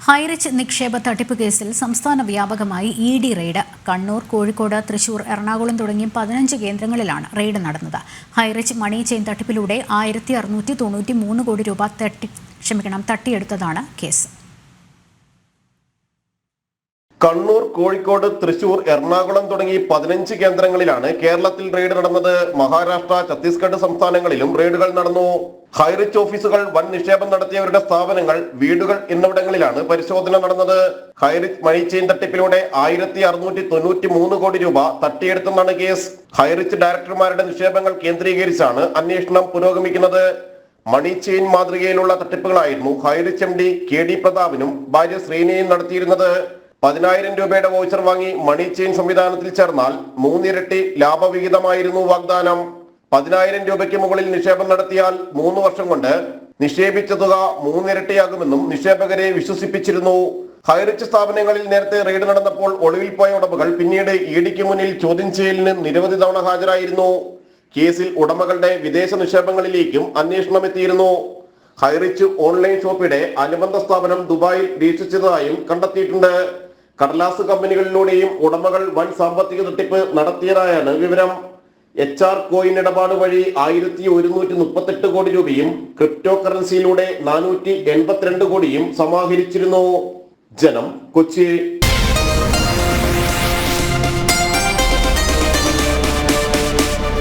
ഹൈറിച്ച് നിക്ഷേപ തട്ടിപ്പ് കേസിൽ സംസ്ഥാന വ്യാപകമായി ഇ.ഡി. റെയ്ഡ്. കണ്ണൂർ, കോഴിക്കോട്, തൃശൂർ, എറണാകുളം തുടങ്ങി 15 കേന്ദ്രങ്ങളിലാണ് റെയ്ഡ് നടന്നത്. ഹൈറിച്ച് മണി ചെയിൻ തട്ടിപ്പിലൂടെ 1693 കോടി രൂപ തട്ടിയെടുത്തതാണ് കേസ്. കണ്ണൂർ, കോഴിക്കോട്, തൃശൂർ, എറണാകുളം തുടങ്ങി 15 കേന്ദ്രങ്ങളിലാണ് കേരളത്തിൽ റെയ്ഡ് നടന്നത്. മഹാരാഷ്ട്ര, ഛത്തീസ്ഗഡ് സംസ്ഥാനങ്ങളിലും റെയ്ഡുകൾ നടന്നു. ഹൈറിച്ച് ഓഫീസുകൾ, വൻ നിക്ഷേപം നടത്തിയവരുടെ സ്ഥാപനങ്ങൾ, വീടുകൾ എന്നിവിടങ്ങളിലാണ് പരിശോധന നടന്നത്. ഹൈറിച്ച് മണി ചെയിൻ തട്ടിപ്പിലൂടെ 1693 കോടി രൂപ തട്ടിയെടുത്തെന്നാണ് കേസ്. ഹൈറിച്ച് ഡയറക്ടർമാരുടെ നിക്ഷേപങ്ങൾ കേന്ദ്രീകരിച്ചാണ് അന്വേഷണം പുരോഗമിക്കുന്നത്. മണി ചെയിൻ മാതൃകയിലുള്ള തട്ടിപ്പുകളായിരുന്നു ഹൈറിച്ച് എം.ഡി. കെ.ഡി. പ്രതാപനും ഭാര്യ ശ്രീനിയും നടത്തിയിരുന്നത്. 10,000 രൂപയുടെ വൗച്ചർ വാങ്ങി മണി ചെയിൻ സംവിധാനത്തിൽ ചേർന്നാൽ 3 ഇരട്ടി ലാഭവിഹിതമായിരുന്നു വാഗ്ദാനം. 10,000 രൂപയ്ക്ക് മുകളിൽ നിക്ഷേപം നടത്തിയാൽ 3 വർഷം കൊണ്ട് നിക്ഷേപിച്ച തുക 3 ഇരട്ടിയാകുമെന്നും നിക്ഷേപകരെ വിശ്വസിപ്പിച്ചിരുന്നു. ഹൈറിച്ച് സ്ഥാപനങ്ങളിൽ നേരത്തെ റെയ്ഡ് നടന്നപ്പോൾ ഒളിവിൽ പോയ ഉടമകൾ പിന്നീട് ഇ.ഡിക്ക് മുന്നിൽ ചോദ്യം ചെയ്യലിന് നിരവധി തവണ ഹാജരായിരുന്നു. കേസിൽ ഉടമകളുടെ വിദേശ നിക്ഷേപങ്ങളിലേക്കും അന്വേഷണം എത്തിയിരുന്നു. ഹൈറിച്ച് ഓൺലൈൻ ഷോപ്പിയുടെ അനുബന്ധ സ്ഥാപനം ദുബായിൽ വീക്ഷിച്ചതായും കണ്ടെത്തിയിട്ടുണ്ട്. കടലാസ് കമ്പനികളിലൂടെയും ഉടമകൾ വൻ സാമ്പത്തിക തട്ടിപ്പ് നടത്തിയതായാണ് വിവരം. HR കോയിൻ ഇടപാട് വഴി 1138 കോടി രൂപയും ക്രിപ്റ്റോ കറൻസിയിലൂടെ 482 കോടിയും സമാഹരിച്ചിരുന്നു. ജനം, കൊച്ചി.